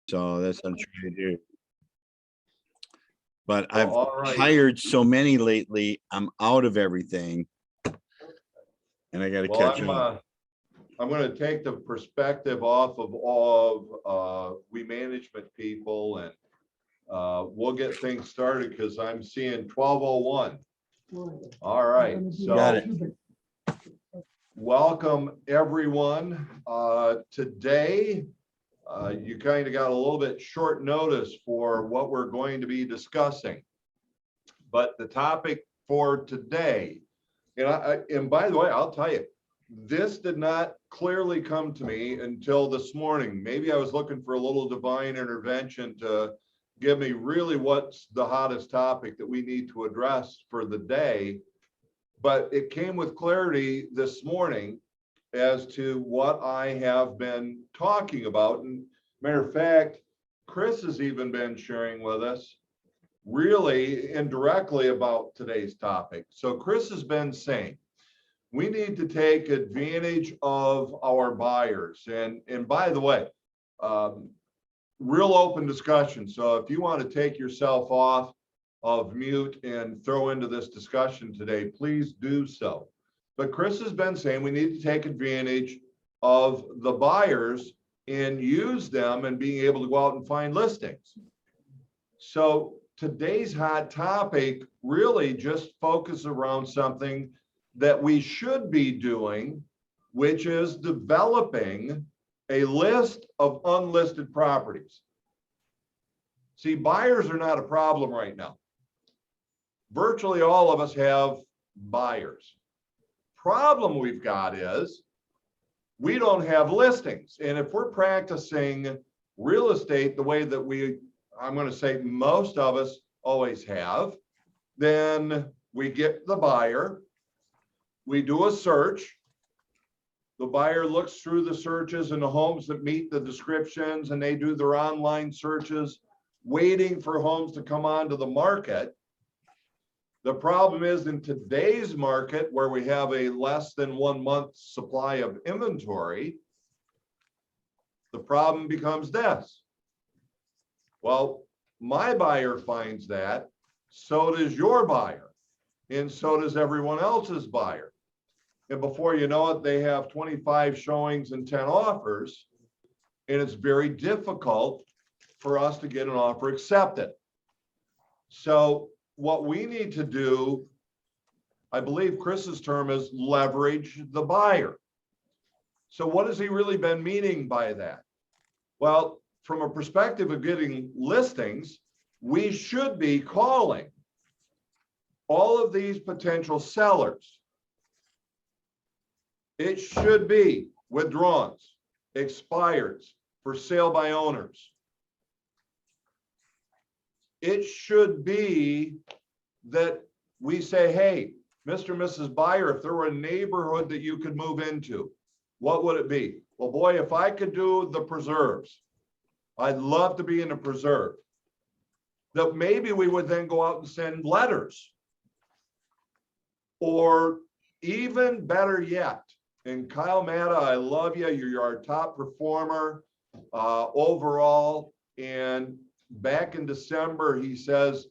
So that's what I'm trying to do. But Well, I've all right. hired so many lately, I'm out of everything. And I got to catch up. I'm going to take the perspective off of all of we management people, and we'll get things started because I'm seeing 12:01. All right, Got so it. welcome everyone. Today, you kind of got a little bit short notice for what we're going to be discussing. But the topic for today, and by the way, I'll tell you, this did not clearly come to me until this morning. Maybe I was looking for a little divine intervention to give me really what's the hottest topic that we need to address for the day. But it came with clarity this morning as to what I have been talking about. And matter of fact, Chris has even been sharing with us really indirectly about today's topic. So Chris has been saying, we need to take advantage of our buyers. And by the way, real open discussion. So if you want to take yourself off of mute and throw into this discussion today, please do so. But Chris has been saying we need to take advantage of the buyers and use them and being able to go out and find listings. So today's hot topic really just focuses around something that we should be doing, which is developing a list of unlisted properties. See, buyers are not a problem right now. Virtually all of us have buyers. Problem we've got is we don't have listings. And if we're practicing real estate the way that I'm going to say most of us always have, then we get the buyer, we do a search, the buyer looks through the searches and the homes that meet the descriptions, and they do their online searches, waiting for homes to come onto the market. The problem is in today's market, where we have a less than 1 month supply of inventory, the problem becomes this. Well, my buyer finds that, so does your buyer, and so does everyone else's buyer. And before you know it, they have 25 showings and 10 offers, and it's very difficult for us to get an offer accepted. So what we need to do, I believe Chris's term is leverage the buyer. So what has he really been meaning by that? Well, from a perspective of getting listings, we should be calling all of these potential sellers. It should be withdrawals, expireds, for sale by owners. It should be that we say, hey, Mr. and Mrs. Buyer, if there were a neighborhood that you could move into, what would it be? Well, boy, if I could do the preserves, I'd love to be in a preserve. That maybe we would then go out and send letters. Or even better yet, and Kyle Matta, I love you. You're our top performer overall. And back in December, he says,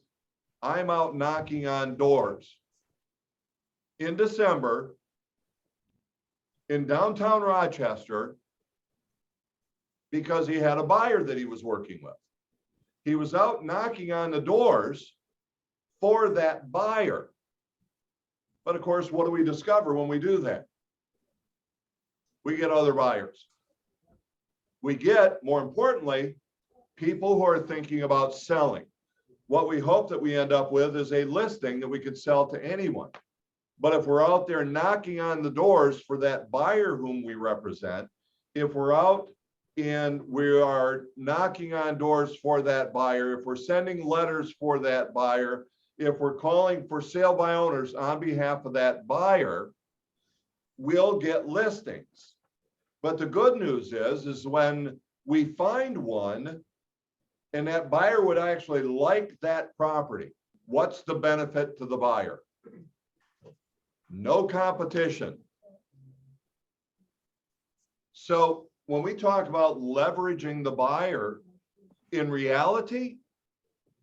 I'm out knocking on doors. In December, in downtown Rochester, because he had a buyer that he was working with. He was out knocking on the doors for that buyer. But of course, what do we discover when we do that? We get other buyers. We get, more importantly, people who are thinking about selling. What we hope that we end up with is a listing that we could sell to anyone. But if we're out there knocking on the doors for that buyer whom we represent, if we're out and we are knocking on doors for that buyer, if we're sending letters for that buyer, if we're calling for sale by owners on behalf of that buyer, we'll get listings. But the good news is when we find one and that buyer would actually like that property, what's the benefit to the buyer? No competition. So when we talk about leveraging the buyer, in reality,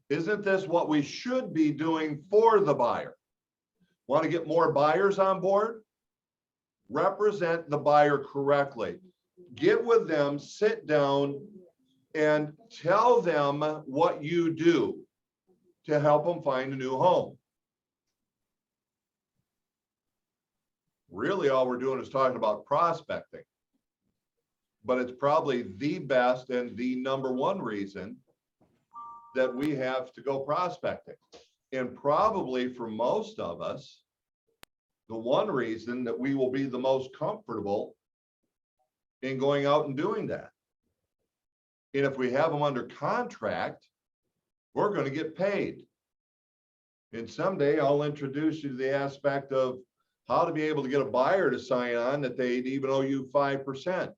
isn't this what we should be doing for the buyer? Want to get more buyers on board? Represent the buyer correctly. Get with them, sit down, and tell them what you do to help them find a new home. Really, all we're doing is talking about prospecting. But it's probably the best and the number one reason that we have to go prospecting. And probably for most of us, the one reason that we will be the most comfortable in going out and doing that. And if we have them under contract, we're going to get paid. And someday I'll introduce you to the aspect of how to be able to get a buyer to sign on that they'd even owe you 5%.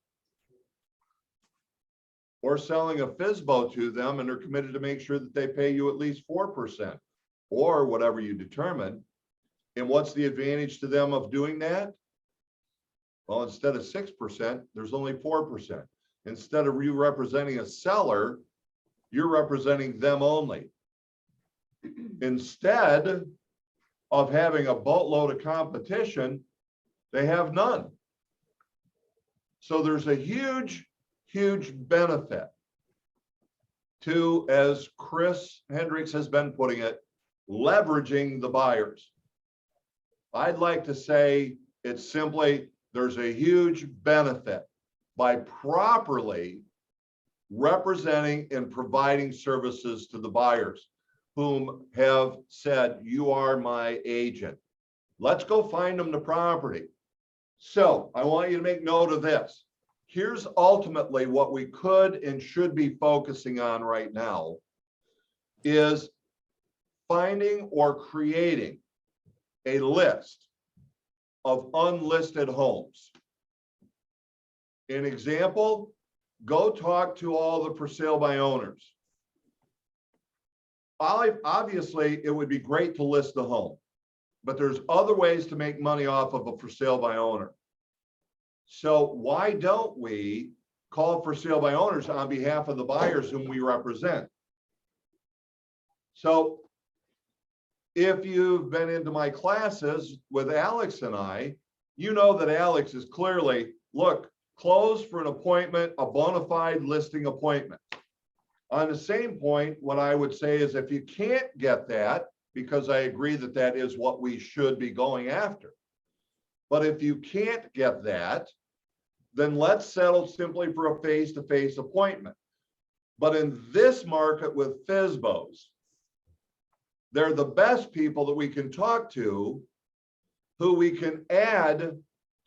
Or selling a FSBO to them and they're committed to make sure that they pay you at least 4% or whatever you determine. And what's the advantage to them of doing that? Well, instead of 6%, there's only 4%. Instead of you representing a seller, you're representing them only. Instead of having a boatload of competition, they have none. So there's a huge benefit to, as Chris Hendricks has been putting it, leveraging the buyers. I'd like to say it's simply, there's a huge benefit by properly representing and providing services to the buyers whom have said, you are my agent. Let's go find them the property. So I want you to make note of this. Here's ultimately what we could and should be focusing on right now is finding or creating a list of unlisted homes. An example, go talk to all the for sale by owners. Obviously, it would be great to list the home, but there's other ways to make money off of a for sale by owner. So why don't we call for sale by owners on behalf of the buyers whom we represent? So if you've been into my classes with Alex and I, you know that Alex is clearly, look, close for an appointment, a bona fide listing appointment. On the same point, what I would say is if you can't get that, because I agree that that is what we should be going after. But if you can't get that, then let's settle simply for a face-to-face appointment. But in this market with FSBOs, they're the best people that we can talk to who we can add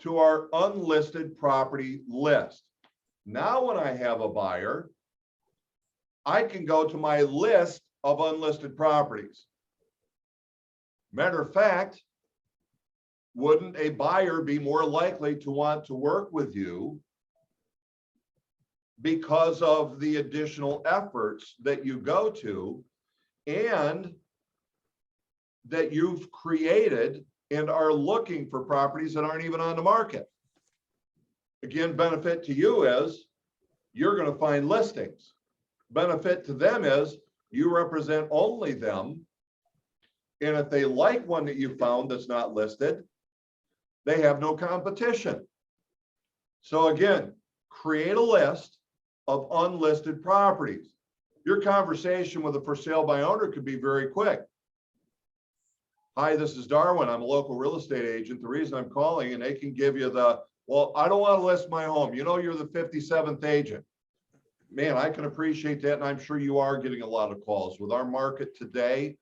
to our unlisted property list. Now, when I have a buyer, I can go to my list of unlisted properties. Matter of fact, wouldn't a buyer be more likely to want to work with you because of the additional efforts that you go to and that you've created and are looking for properties that aren't even on the market? Again, benefit to you is you're going to find listings. Benefit to them is you represent only them. And if they like one that you found that's not listed, they have no competition. So again, create a list of unlisted properties. Your conversation with a for sale by owner could be very quick. Hi, this is Darwin. I'm a local real estate agent. The reason I'm calling, and they can give you the, well, I don't want to list my home. You know, you're the 57th agent. Man, I can appreciate that. And I'm sure you are getting a lot of calls. With our market today,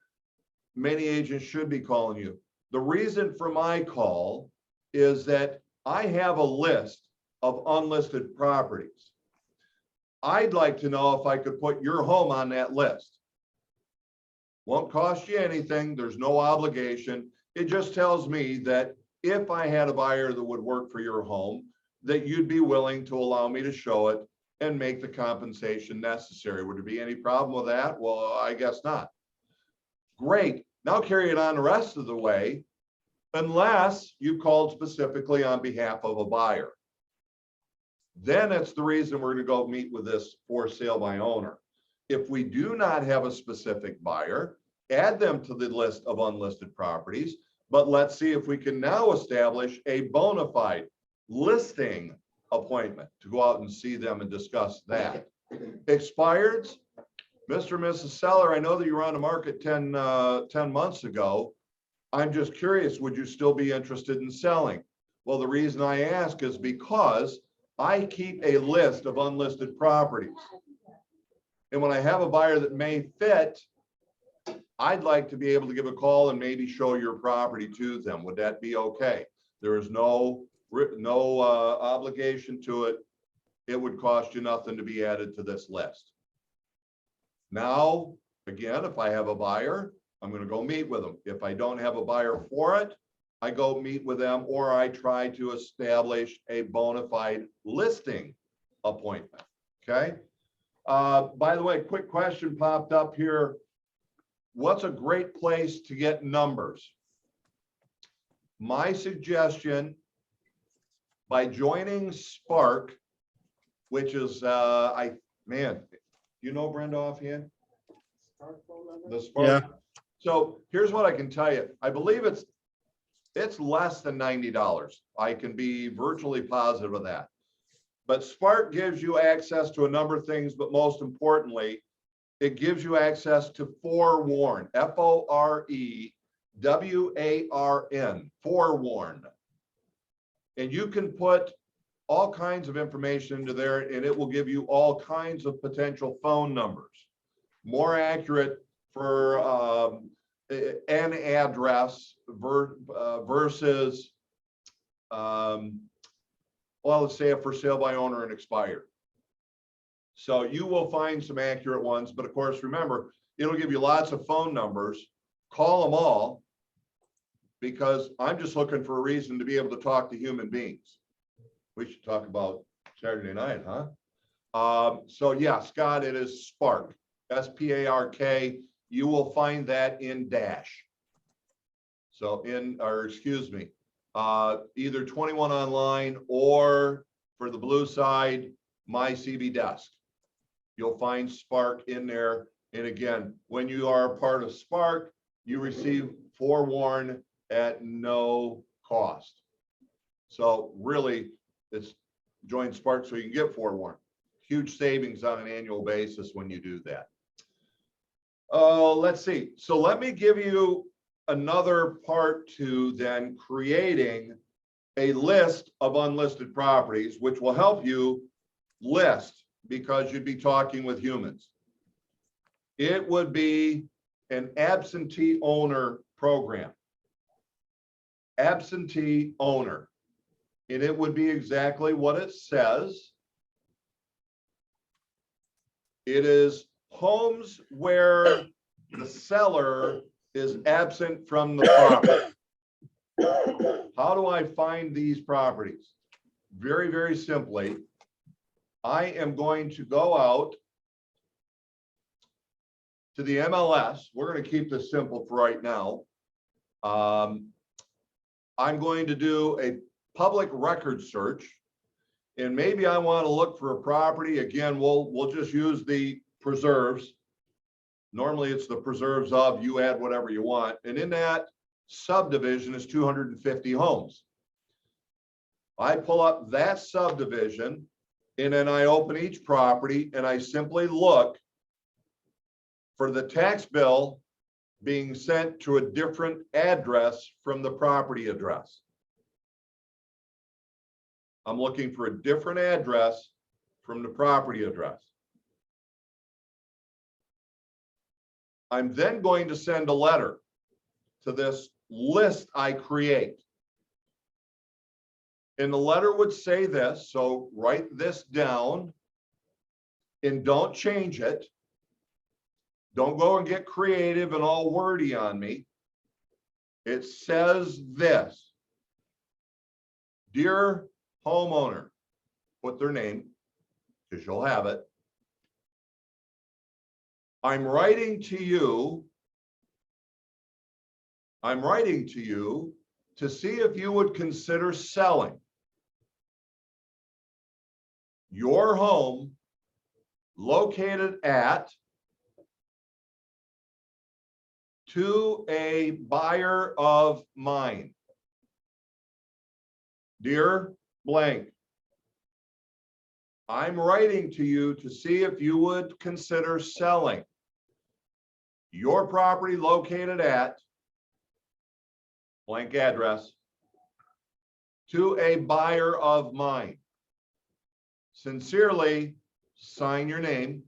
many agents should be calling you. The reason for my call is that I have a list of unlisted properties. I'd like to know if I could put your home on that list. Won't cost you anything. There's no obligation. It just tells me that if I had a buyer that would work for your home, that you'd be willing to allow me to show it and make the compensation necessary. Would there be any problem with that? Well, I guess not. Great. Now carry it on the rest of the way, unless you called specifically on behalf of a buyer. Then it's the reason we're going to go meet with this for sale by owner. If we do not have a specific buyer, add them to the list of unlisted properties, but let's see if we can now establish a bona fide listing appointment to go out and see them and discuss that. Expireds, Mr. and Mrs. Seller, I know that you were on the market 10 months ago. I'm just curious, would you still be interested in selling? Well, the reason I ask is because I keep a list of unlisted properties. And when I have a buyer that may fit, I'd like to be able to give a call and maybe show your property to them. Would that be okay? There is no obligation to it. It would cost you nothing to be added to this list. Now, again, if I have a buyer, I'm going to go meet with them. If I don't have a buyer for it, I go meet with them, or I try to establish a bona fide listing appointment. Okay. By the way, quick question popped up here. What's a great place to get numbers? My suggestion, by joining Spark, which is, you know Brenda offhand? The Spark. Yeah. So here's what I can tell you. I believe it's less than $90. I can be virtually positive of that. But Spark gives you access to a number of things, but most importantly, it gives you access to Forewarn, F-O-R-E-W-A-R-N, Forewarn. And you can put all kinds of information into there, and it will give you all kinds of potential phone numbers. More accurate for an address versus, well, let's say a for sale by owner and expired. So you will find some accurate ones, but of course, remember, it'll give you lots of phone numbers. Call them all, because I'm just looking for a reason to be able to talk to human beings. We should talk about Saturday night, huh? So yeah, Scott, it is Spark, S-P-A-R-K. You will find that in Dash. So either 21 online or for the blue side, My CB Desk. You'll find Spark in there. And again, when you are a part of Spark, you receive Forewarn at no cost. So really, it's join Spark so you can get Forewarn. Huge savings on an annual basis when you do that. Let's see. So let me give you another part to then creating a list of unlisted properties, which will help you list, because you'd be talking with humans. It would be an absentee owner program. Absentee owner. And it would be exactly what it says. It is homes where the seller is absent from the property. How do I find these properties? Very, very simply, I am going to go out to the MLS. We're going to keep this simple for right now. I'm going to do a public record search, and maybe I want to look for a property. Again, we'll just use the preserves. Normally it's the preserves of, you add whatever you want. And in that subdivision is 250 homes. I pull up that subdivision, and then I open each property and I simply look for the tax bill being sent to a different address from the property address. I'm looking for a different address from the property address. I'm then going to send a letter to this list I create. And the letter would say this, so write this down and don't change it. Don't go and get creative and all wordy on me. It says this: dear homeowner, put their name, because you'll have it. I'm writing to you to see if you would consider selling your home located at to a buyer of mine. Dear blank, I'm writing to you to see if you would consider selling your property located at blank address to a buyer of mine. Sincerely, sign your name.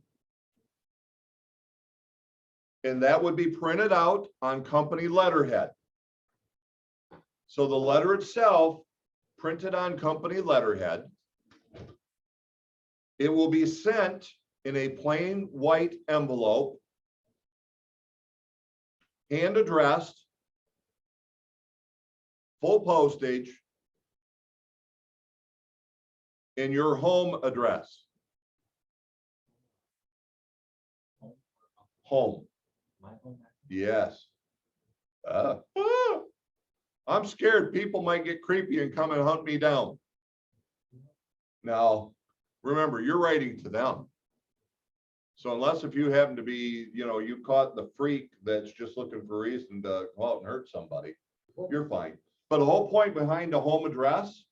And that would be printed out on company letterhead. So the letter itself, printed on company letterhead, it will be sent in a plain white envelope, hand addressed, full postage, in your home address. Home. Yes. I'm scared people might get creepy and come and hunt me down. Now, remember, you're writing to them. So unless if you happen to be, you caught the freak that's just looking for a reason to go out and hurt somebody, you're fine. But the whole point behind a home address,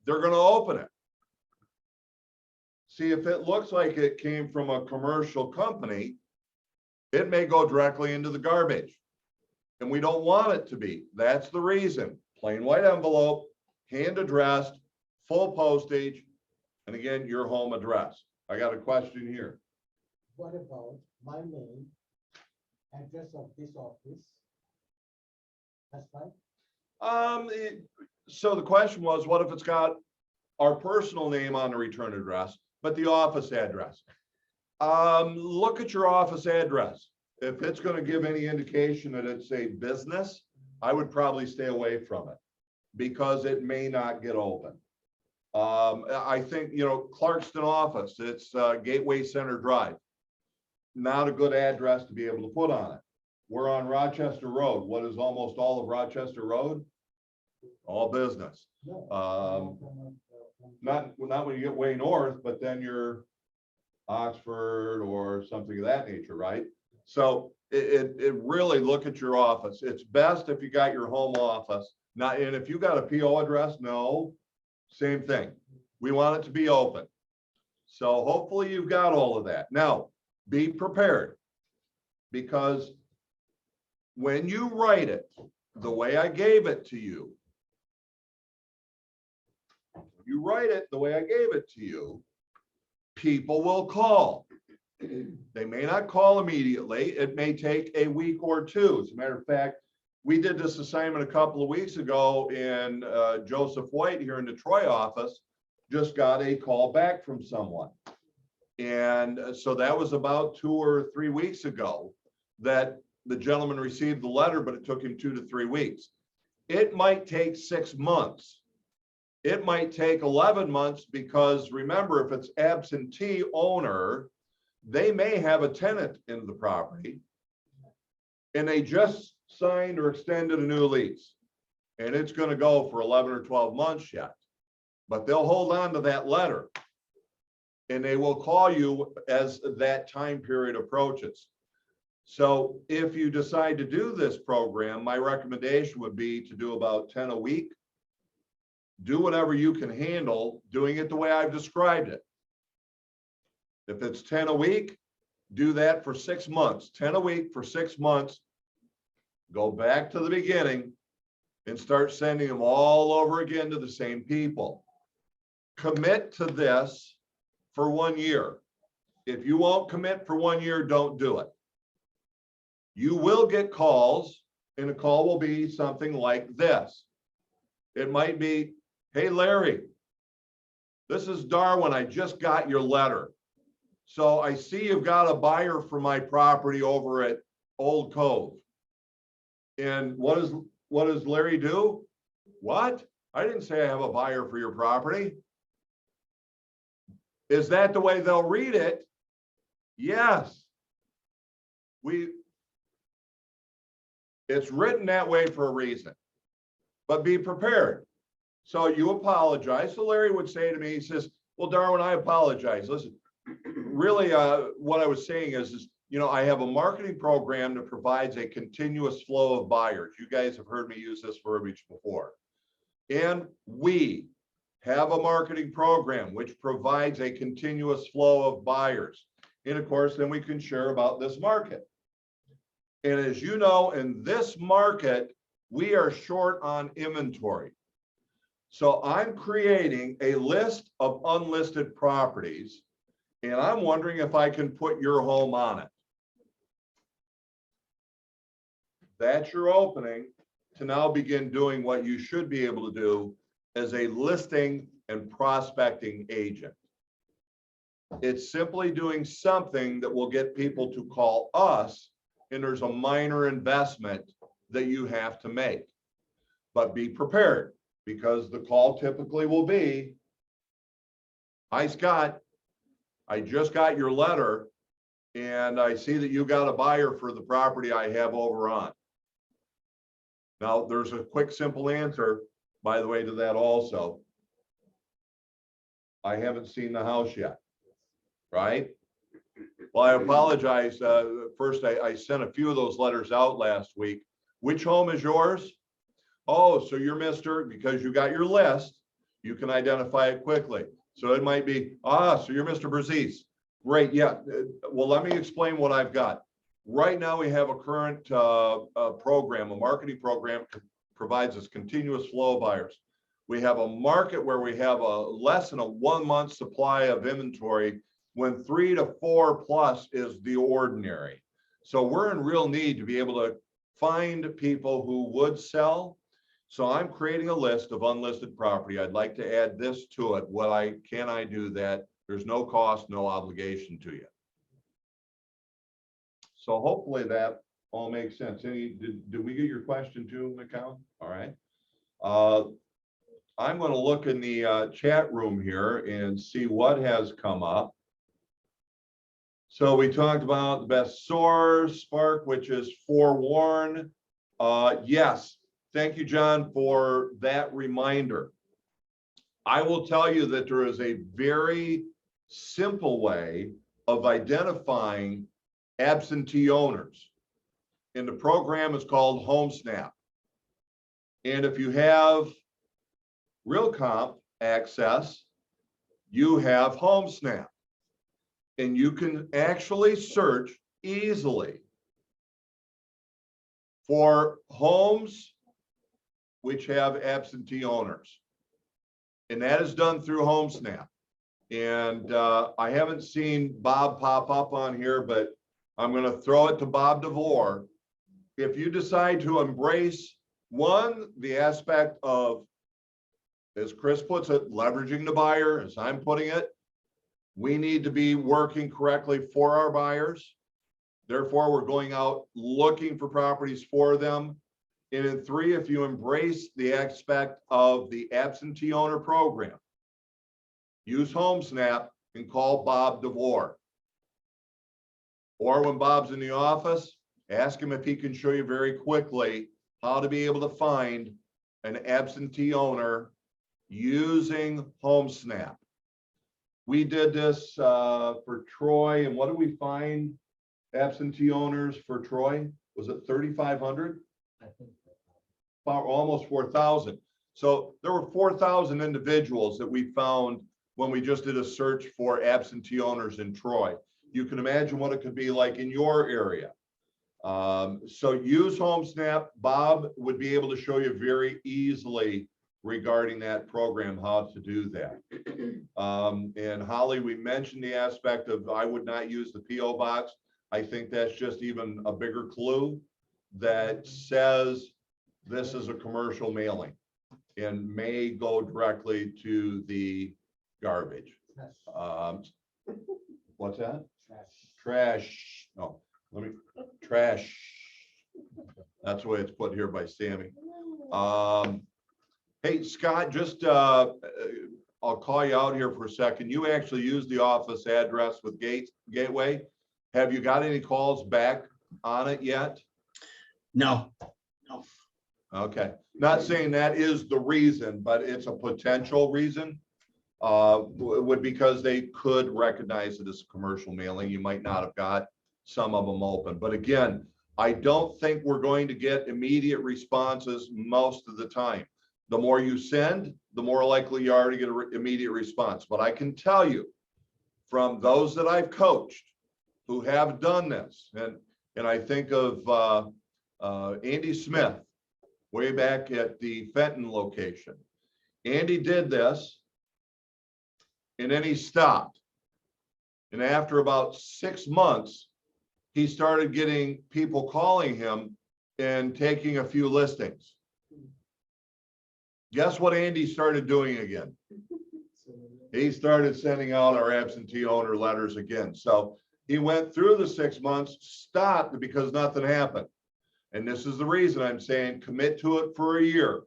they're going to open it. See, if it looks like it came from a commercial company, it may go directly into the garbage. And we don't want it to be. That's the reason. Plain white envelope, hand addressed, full postage, and again, your home address. I got a question here. What about my name, address of this office? That's fine. So the question was, what if it's got our personal name on the return address, but the office address? Look at your office address. If it's going to give any indication that it's a business, I would probably stay away from it because it may not get open. I think, Clarkston office, it's Gateway Center Drive. Not a good address to be able to put on it. We're on Rochester Road. What is almost all of Rochester Road? All business. Not when you get way north, but then you're Oxford or something of that nature, right? So it really, look at your office. It's best if you got your home office. And if you got a PO address, no, same thing. We want it to be open. So hopefully you've got all of that. Now, be prepared, because when you write it the way I gave it to you, people will call. They may not call immediately. It may take a week or two. As a matter of fact, we did this assignment a couple of weeks ago, and Joseph White here in the Troy office just got a call back from someone. And so that was about 2 or 3 weeks ago that the gentleman received the letter, but it took him 2 to 3 weeks. It might take 6 months. It might take 11 months, because remember, if it's absentee owner, they may have a tenant in the property and they just signed or extended a new lease, and it's going to go for 11 or 12 months yet, but they'll hold on to that letter and they will call you as that time period approaches. So if you decide to do this program, my recommendation would be to do about 10 a week. Do whatever you can handle, doing it the way I've described it. If it's 10 a week, do that for 6 months. 10 a week for 6 months. Go back to the beginning and start sending them all over again to the same people. Commit to this for 1 year. If you won't commit for 1 year, don't do it. You will get calls, and a call will be something like this. It might be, hey, Larry, this is Darwin. I just got your letter. So I see you've got a buyer for my property over at Old Cove. And what does Larry do? What? I didn't say I have a buyer for your property. Is that the way they'll read it? Yes. It's written that way for a reason, but be prepared. So you apologize. So Larry would say to me, he says, well, Darwin, I apologize. Listen, really, what I was saying is you know, I have a marketing program that provides a continuous flow of buyers. You guys have heard me use this verbiage before. And we have a marketing program which provides a continuous flow of buyers. And of course, then we can share about this market. And as you know, in this market, we are short on inventory. So I'm creating a list of unlisted properties, and I'm wondering if I can put your home on it. That's your opening to now begin doing what you should be able to do as a listing and prospecting agent. It's simply doing something that will get people to call us, and there's a minor investment that you have to make. But be prepared, because the call typically will be, "Hi, Scott, I just got your letter and I see that you got a buyer for the property I have over on." Now, there's a quick, simple answer, by the way, to that also. I haven't seen the house yet, right? Well, I apologize. First, I sent a few of those letters out last week. Which home is yours? Oh, so you're Mr. Because you got your list, you can identify it quickly. So it might be, so you're Mr. Brzez. Great, yeah. Well, let me explain what I've got. Right now, we have a current program, a marketing program provides us continuous flow of buyers. We have a market where we have a less than a 1 month supply of inventory, when 3 to 4 plus is the ordinary. So we're in real need to be able to find people who would sell. So I'm creating a list of unlisted property. I'd like to add this to it. Can I do that? There's no cost, no obligation to you. So hopefully that all makes sense. Did we get your question too, McCown? All right. I'm going to look in the chat room here and see what has come up. So we talked about the best source, Spark, which is forewarn. Yes, thank you, John, for that reminder. I will tell you that there is a very simple way of identifying absentee owners. And the program is called HomeSnap. And if you have RealComp access, you have HomeSnap. And you can actually search easily for homes which have absentee owners. And that is done through HomeSnap. And I haven't seen Bob pop up on here, but I'm going to throw it to Bob DeVore. If you decide to embrace the aspect of, as Chris puts it, leveraging the buyer, as I'm putting it, we need to be working correctly for our buyers. Therefore, we're going out looking for properties for them. And in 3, if you embrace the aspect of the absentee owner program, use HomeSnap and call Bob DeVore. Or when Bob's in the office, ask him if he can show you very quickly how to be able to find an absentee owner using HomeSnap. We did this for Troy, and what did we find absentee owners for Troy? Was it 3,500? I think almost 4,000. So there were 4,000 individuals that we found when we just did a search for absentee owners in Troy. You can imagine what it could be like in your area. So use HomeSnap. Bob would be able to show you very easily regarding that program how to do that. And Holly, we mentioned the aspect of I would not use the PO box. I think that's just even a bigger clue that says this is a commercial mailing and may go directly to the garbage. What's that? Trash. No, trash. That's the way it's put here by Sammy. Hey, Scott, just I'll call you out here for a second. You actually use the office address with Gateway. Have you got any calls back on it yet? No. Okay. Not saying that is the reason, but it's a potential reason. Would because they could recognize it as a commercial mailing. You might not have got some of them open. But again, I don't think we're going to get immediate responses most of the time. The more you send, the more likely you are to get an immediate response. But I can tell you from those that I've coached who have done this, and I think of Andy Smith way back at the Fenton location. Andy did this and then he stopped. And after about 6 months, he started getting people calling him and taking a few listings. Guess what Andy started doing again? He started sending out our absentee owner letters again. So he went through the 6 months, stopped because nothing happened. And this is the reason I'm saying commit to it for a year.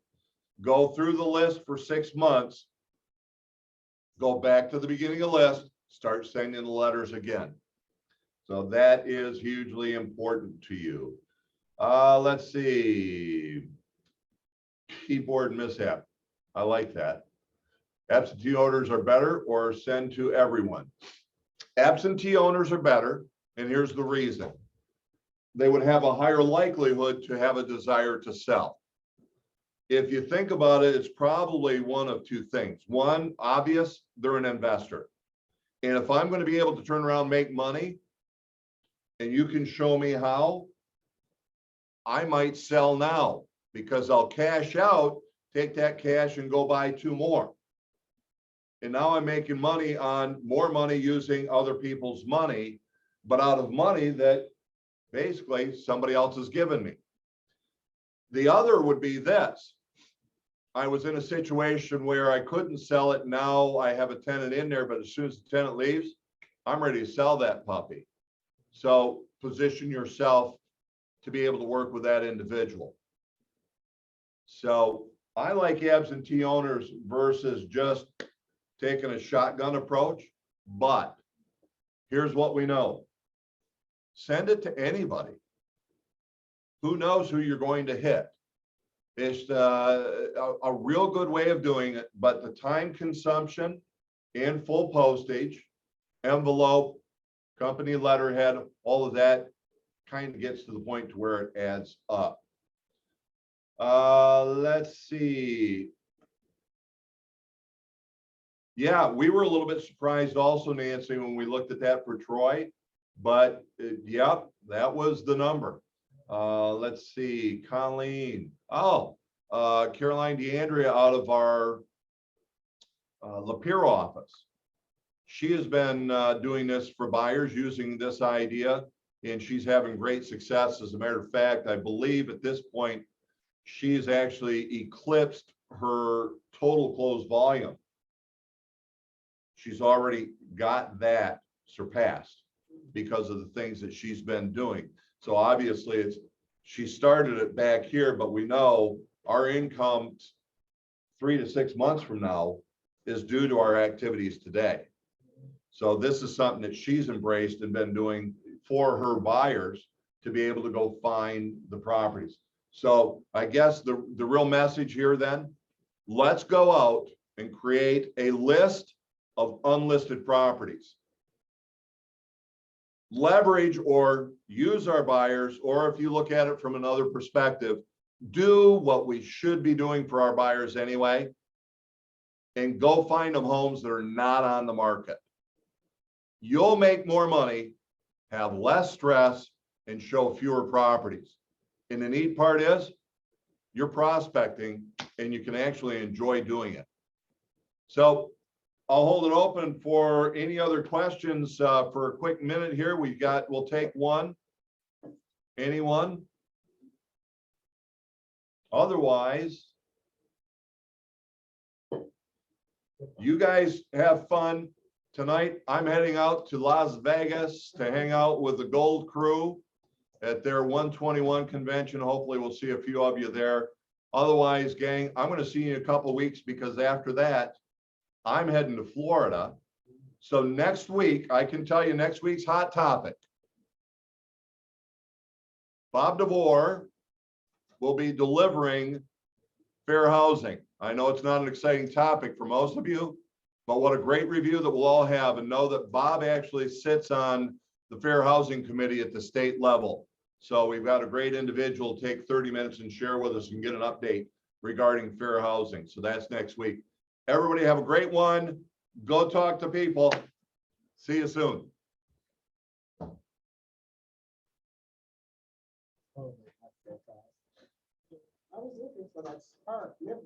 Go through the list for 6 months. Go back to the beginning of the list, start sending the letters again. So that is hugely important to you. Let's see. Keyboard mishap. I like that. Absentee owners are better or send to everyone. Absentee owners are better, and here's the reason. They would have a higher likelihood to have a desire to sell. If you think about it, it's probably one of two things. One, obvious, they're an investor. And if I'm going to be able to turn around and make money, and you can show me how, I might sell now because I'll cash out, take that cash and go buy 2 more. And now I'm making money on more money using other people's money, but out of money that basically somebody else has given me. The other would be this. I was in a situation where I couldn't sell it. Now I have a tenant in there, but as soon as the tenant leaves, I'm ready to sell that puppy. So position yourself to be able to work with that individual. So I like absentee owners versus just taking a shotgun approach, but here's what we know. Send it to anybody. Who knows who you're going to hit? It's a real good way of doing it, but the time consumption and full postage, envelope, company letterhead, all of that kind of gets to the point to where it adds up. Let's see. Yeah, we were a little bit surprised also, Nancy, when we looked at that for Troy, but yep, that was the number. Let's see, Colleen. Oh, Caroline DeAndrea out of our Lapeer office. She has been doing this for buyers using this idea, and she's having great success. As a matter of fact, I believe at this point, she's actually eclipsed her total closed volume. She's already got that surpassed because of the things that she's been doing. So obviously she started it back here, but we know our income 3 to 6 months from now is due to our activities today. So this is something that she's embraced and been doing for her buyers to be able to go find the properties. So I guess the real message here then, let's go out and create a list of unlisted properties. Leverage or use our buyers, or if you look at it from another perspective, do what we should be doing for our buyers anyway, and go find them homes that are not on the market. You'll make more money, have less stress, and show fewer properties. And the neat part is you're prospecting and you can actually enjoy doing it. So I'll hold it open for any other questions for a quick minute here. We'll take one. Anyone? Otherwise, you guys have fun tonight. I'm heading out to Las Vegas to hang out with the Gold Crew at their 121 convention. Hopefully we'll see a few of you there. Otherwise, gang, I'm going to see you in a couple of weeks, because after that, I'm heading to Florida. So next week, I can tell you next week's hot topic. Bob DeVore will be delivering fair housing. I know it's not an exciting topic for most of you, but what a great review that we'll all have, and know that Bob actually sits on the Fair Housing Committee at the state level. So we've got a great individual take 30 minutes and share with us and get an update regarding fair housing. So that's next week. Everybody have a great one. Go talk to people. See you soon. Oh, I was looking for that spark membership.